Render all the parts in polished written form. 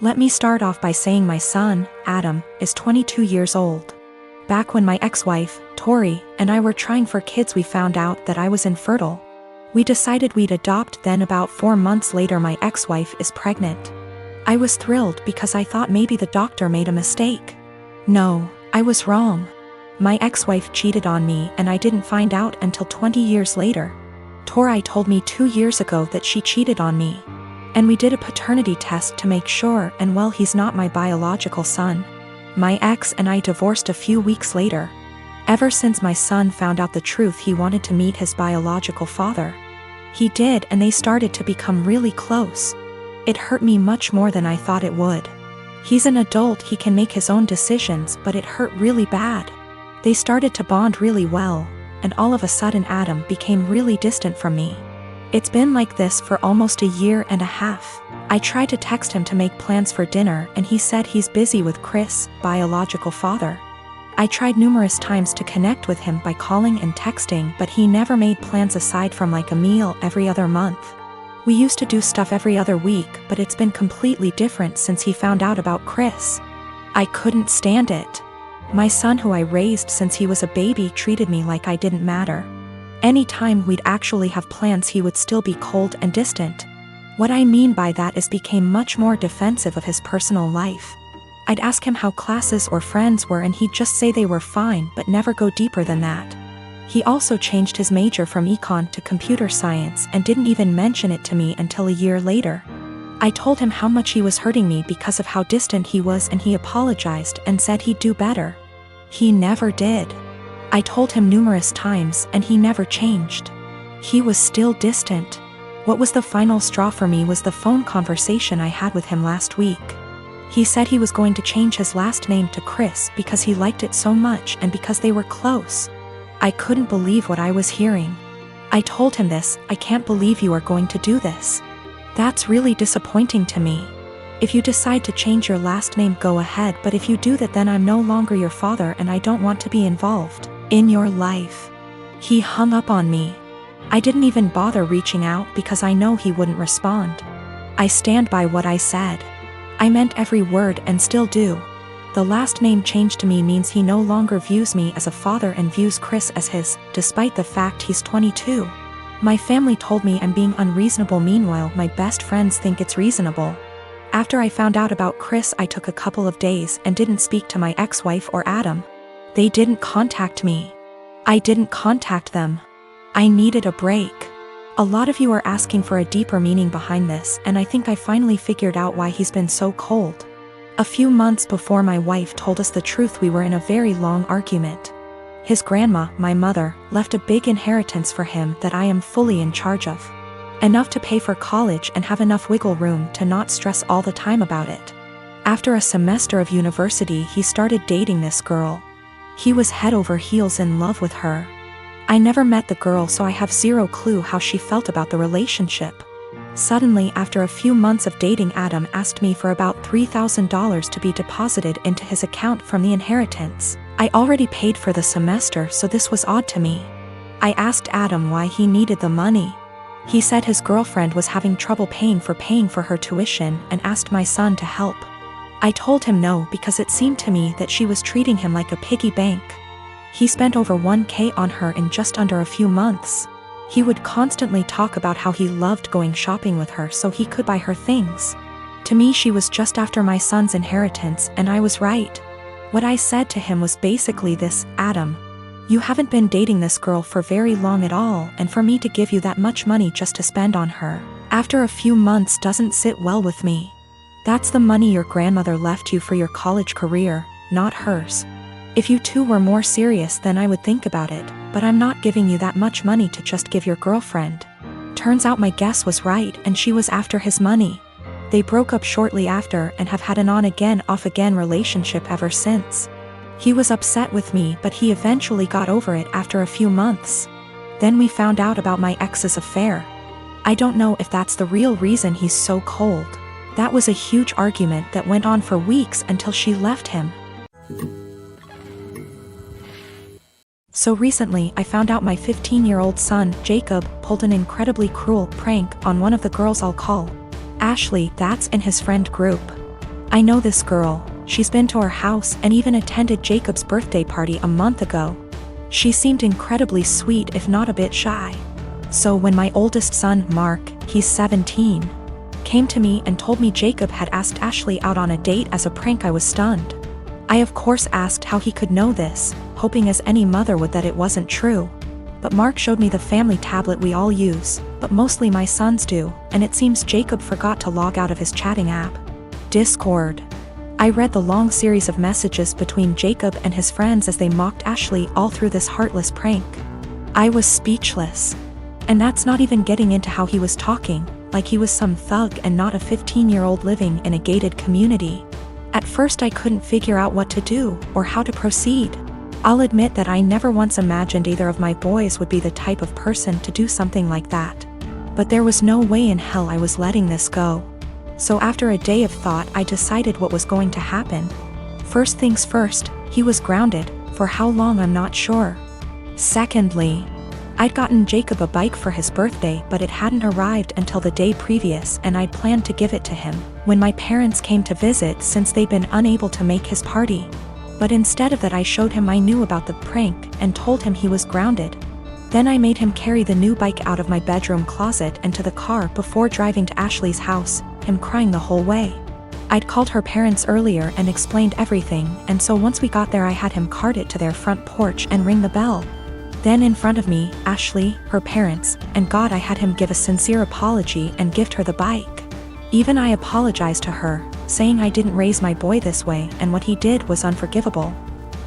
Let me start off by saying my son, Adam, is 22 years old. Back when my ex-wife, Tori, and I were trying for kids, we found out that I was infertile. We decided we'd adopt, then about 4 months later my ex-wife is pregnant. I was thrilled because I thought maybe the doctor made a mistake. No, I was wrong. My ex-wife cheated on me and I didn't find out until 20 years later. Tori told me 2 years ago that she cheated on me. And we did a paternity test to make sure, and well, he's not my biological son. My ex and I divorced a few weeks later. Ever since my son found out the truth, he wanted to meet his biological father. He did, and they started to become really close. It hurt me much more than I thought it would. He's an adult, he can make his own decisions, but it hurt really bad. They started to bond really well, and all of a sudden Adam became really distant from me. It's been like this for almost a year and a half. I tried to text him to make plans for dinner and he said he's busy with Chris, biological father. I tried numerous times to connect with him by calling and texting, but he never made plans aside from like a meal every other month. We used to do stuff every other week, but it's been completely different since he found out about Chris. I couldn't stand it. My son, who I raised since he was a baby, treated me like I didn't matter. Anytime we'd actually have plans, he would still be cold and distant. What I mean by that is became much more defensive of his personal life. I'd ask him how classes or friends were and he'd just say they were fine but never go deeper than that. He also changed his major from econ to computer science and didn't even mention it to me until a year later. I told him how much he was hurting me because of how distant he was and he apologized and said he'd do better. He never did. I told him numerous times and he never changed. He was still distant. What was the final straw for me was the phone conversation I had with him last week. He said he was going to change his last name to Chris because he liked it so much and because they were close. I couldn't believe what I was hearing. I told him this. I can't believe you are going to do this. That's really disappointing to me. If you decide to change your last name, go ahead, but if you do that, then I'm no longer your father and I don't want to be involved in your life. He hung up on me. I didn't even bother reaching out because I know he wouldn't respond. I stand by what I said. I meant every word and still do. The last name change to me means he no longer views me as a father and views Chris as his, despite the fact he's 22. My family told me I'm being unreasonable, meanwhile my best friends think it's reasonable. After I found out about Chris, I took a couple of days and didn't speak to my ex-wife or Adam. They didn't contact me. I didn't contact them. I needed a break. A lot of you are asking for a deeper meaning behind this, and I think I finally figured out why he's been so cold. A few months before my wife told us the truth, we were in a very long argument. His grandma, my mother, left a big inheritance for him that I am fully in charge of. Enough to pay for college and have enough wiggle room to not stress all the time about it. After a semester of university, he started dating this girl. He was head over heels in love with her. I never met the girl, so I have zero clue how she felt about the relationship. Suddenly, after a few months of dating, Adam asked me for about $3,000 to be deposited into his account from the inheritance. I already paid for the semester, so this was odd to me. I asked Adam why he needed the money. He said his girlfriend was having trouble paying for her tuition and asked my son to help. I told him no because it seemed to me that she was treating him like a piggy bank. He spent over $1,000 on her in just under a few months. He would constantly talk about how he loved going shopping with her so he could buy her things. To me, she was just after my son's inheritance, and I was right. What I said to him was basically this: Adam, you haven't been dating this girl for very long at all, and for me to give you that much money just to spend on her after a few months doesn't sit well with me. That's the money your grandmother left you for your college career, not hers. If you two were more serious, then I would think about it, but I'm not giving you that much money to just give your girlfriend. Turns out my guess was right, and she was after his money. They broke up shortly after and have had an on-again, off-again relationship ever since. He was upset with me, but he eventually got over it after a few months. Then we found out about my ex's affair. I don't know if that's the real reason he's so cold. That was a huge argument that went on for weeks until she left him. So recently, I found out my 15-year-old son, Jacob, pulled an incredibly cruel prank on one of the girls I'll call Ashley, that's in his friend group. I know this girl, she's been to our house and even attended Jacob's birthday party a month ago. She seemed incredibly sweet if not a bit shy. So when my oldest son, Mark, he's 17, came to me and told me Jacob had asked Ashley out on a date as a prank, I was stunned. I of course asked how he could know this, hoping as any mother would that it wasn't true. But Mark showed me the family tablet we all use, but mostly my sons do, and it seems Jacob forgot to log out of his chatting app, Discord. I read the long series of messages between Jacob and his friends as they mocked Ashley all through this heartless prank. I was speechless. And that's not even getting into how he was talking, like he was some thug and not a 15-year-old living in a gated community. At first I couldn't figure out what to do or how to proceed. I'll admit that I never once imagined either of my boys would be the type of person to do something like that. But there was no way in hell I was letting this go. So after a day of thought, I decided what was going to happen. First things first, he was grounded. For how long I'm not sure. Secondly, I'd gotten Jacob a bike for his birthday, but it hadn't arrived until the day previous, and I'd planned to give it to him when my parents came to visit since they'd been unable to make his party. But instead of that, I showed him I knew about the prank and told him he was grounded. Then I made him carry the new bike out of my bedroom closet and to the car before driving to Ashley's house, him crying the whole way. I'd called her parents earlier and explained everything, and so once we got there I had him cart it to their front porch and ring the bell. Then in front of me, Ashley, her parents, and God, I had him give a sincere apology and gift her the bike. Even I apologized to her, saying I didn't raise my boy this way and what he did was unforgivable.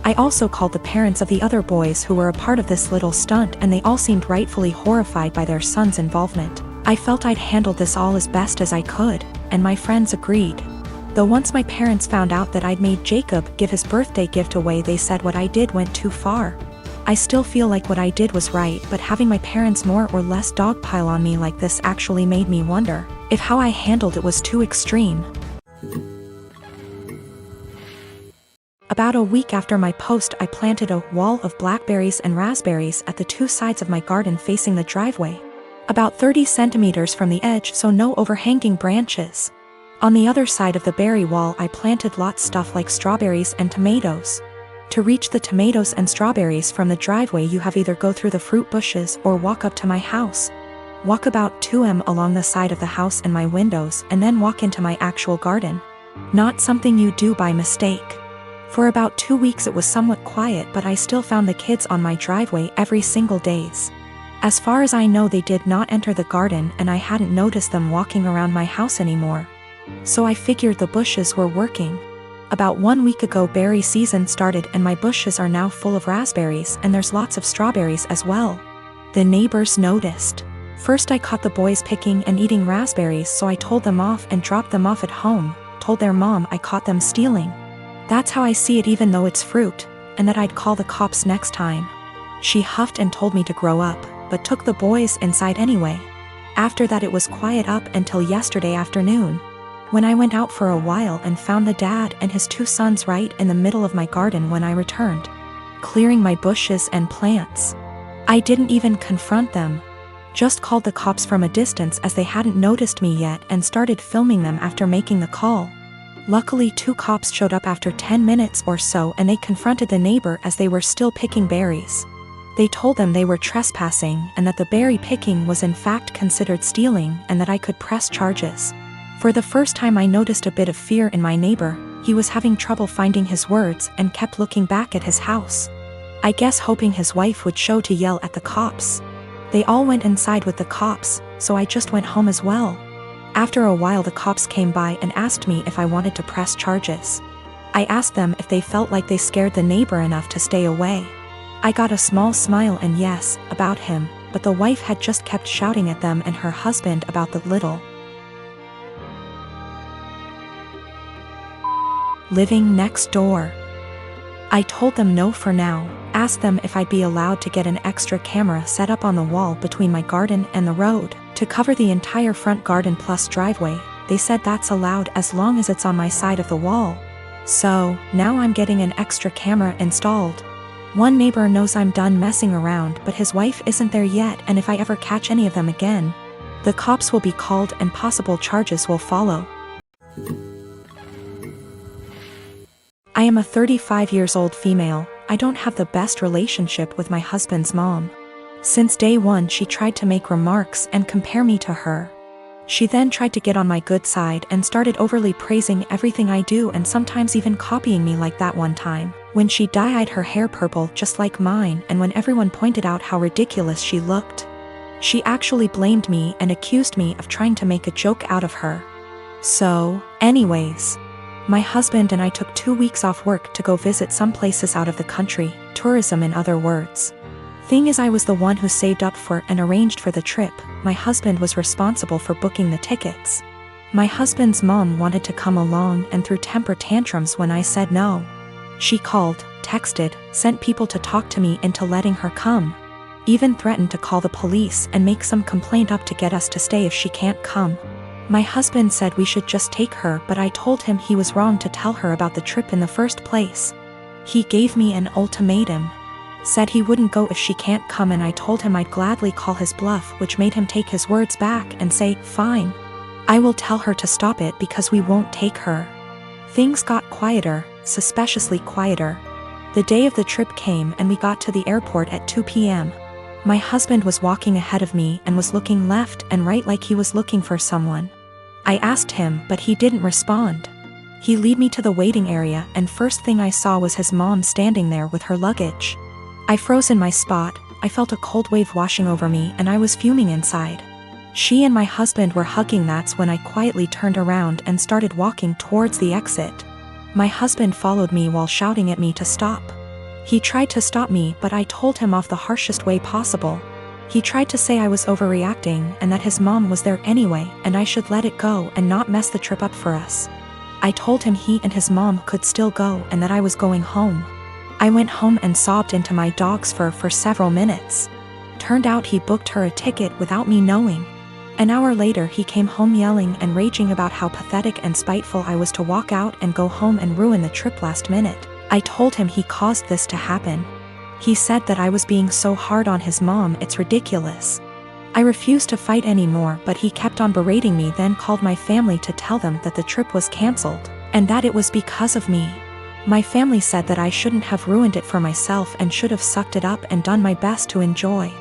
I also called the parents of the other boys who were a part of this little stunt, and they all seemed rightfully horrified by their son's involvement. I felt I'd handled this all as best as I could, and my friends agreed. Though once my parents found out that I'd made Jacob give his birthday gift away, they said what I did went too far. I still feel like what I did was right, but having my parents more or less dogpile on me like this actually made me wonder if how I handled it was too extreme. About a week after my post, I planted a wall of blackberries and raspberries at the two sides of my garden facing the driveway, about 30 centimeters from the edge, so no overhanging branches. On the other side of the berry wall I planted lots stuff like strawberries and tomatoes. To reach the tomatoes and strawberries from the driveway you have either go through the fruit bushes or walk up to my house. Walk about 2 m along the side of the house and my windows, and then walk into my actual garden. Not something you do by mistake. For about 2 weeks it was somewhat quiet, but I still found the kids on my driveway every single days. As far as I know they did not enter the garden, and I hadn't noticed them walking around my house anymore. So I figured the bushes were working. About 1 week ago berry season started and my bushes are now full of raspberries, and there's lots of strawberries as well. The neighbors noticed. First I caught the boys picking and eating raspberries, so I told them off and dropped them off at home, told their mom I caught them stealing. That's how I see it, even though it's fruit, and that I'd call the cops next time. She huffed and told me to grow up, but took the boys inside anyway. After that it was quiet up until yesterday afternoon, when I went out for a while and found the dad and his 2 sons right in the middle of my garden when I returned, clearing my bushes and plants. I didn't even confront them, just called the cops from a distance as they hadn't noticed me yet and started filming them after making the call. Luckily 2 cops showed up after 10 minutes or so, and they confronted the neighbor as they were still picking berries. They told them they were trespassing and that the berry picking was in fact considered stealing and that I could press charges. For the first time I noticed a bit of fear in my neighbor. He was having trouble finding his words and kept looking back at his house. I guess hoping his wife would show to yell at the cops. They all went inside with the cops, so I just went home as well. After a while the cops came by and asked me if I wanted to press charges. I asked them if they felt like they scared the neighbor enough to stay away. I got a small smile and yes, about him, but the wife had just kept shouting at them and her husband about the little living next door. I told them no for now, asked them if I'd be allowed to get an extra camera set up on the wall between my garden and the road, to cover the entire front garden plus driveway. They said that's allowed as long as it's on my side of the wall. So, now I'm getting an extra camera installed. One neighbor knows I'm done messing around, but his wife isn't there yet, and if I ever catch any of them again, the cops will be called and possible charges will follow. I am a 35 years old female. I don't have the best relationship with my husband's mom. Since day one she tried to make remarks and compare me to her. She then tried to get on my good side and started overly praising everything I do and sometimes even copying me, like that one time when she dyed her hair purple just like mine, and when everyone pointed out how ridiculous she looked. She actually blamed me and accused me of trying to make a joke out of her. So, anyways, my husband and I took 2 weeks off work to go visit some places out of the country, tourism in other words. Thing is, I was the one who saved up for and arranged for the trip. My husband was responsible for booking the tickets. My husband's mom wanted to come along and threw temper tantrums when I said no. She called, texted, sent people to talk to me into letting her come. Even threatened to call the police and make some complaint up to get us to stay if she can't come. My husband said we should just take her, but I told him he was wrong to tell her about the trip in the first place. He gave me an ultimatum. Said he wouldn't go if she can't come, and I told him I'd gladly call his bluff, which made him take his words back and say, fine. I will tell her to stop it because we won't take her. Things got quieter, suspiciously quieter. The day of the trip came and we got to the airport at 2 p.m. My husband was walking ahead of me and was looking left and right like he was looking for someone. I asked him, but he didn't respond. He led me to the waiting area, and first thing I saw was his mom standing there with her luggage. I froze in my spot. I felt a cold wave washing over me and I was fuming inside. She and my husband were hugging. That's when I quietly turned around and started walking towards the exit. My husband followed me while shouting at me to stop. He tried to stop me, but I told him off the harshest way possible. He tried to say I was overreacting and that his mom was there anyway and I should let it go and not mess the trip up for us. I told him he and his mom could still go and that I was going home. I went home and sobbed into my dog's fur for several minutes. Turned out he booked her a ticket without me knowing. An hour later he came home yelling and raging about how pathetic and spiteful I was to walk out and go home and ruin the trip last minute. I told him he caused this to happen. He said that I was being so hard on his mom, it's ridiculous. I refused to fight anymore, but he kept on berating me, then called my family to tell them that the trip was cancelled, and that it was because of me. My family said that I shouldn't have ruined it for myself and should have sucked it up and done my best to enjoy.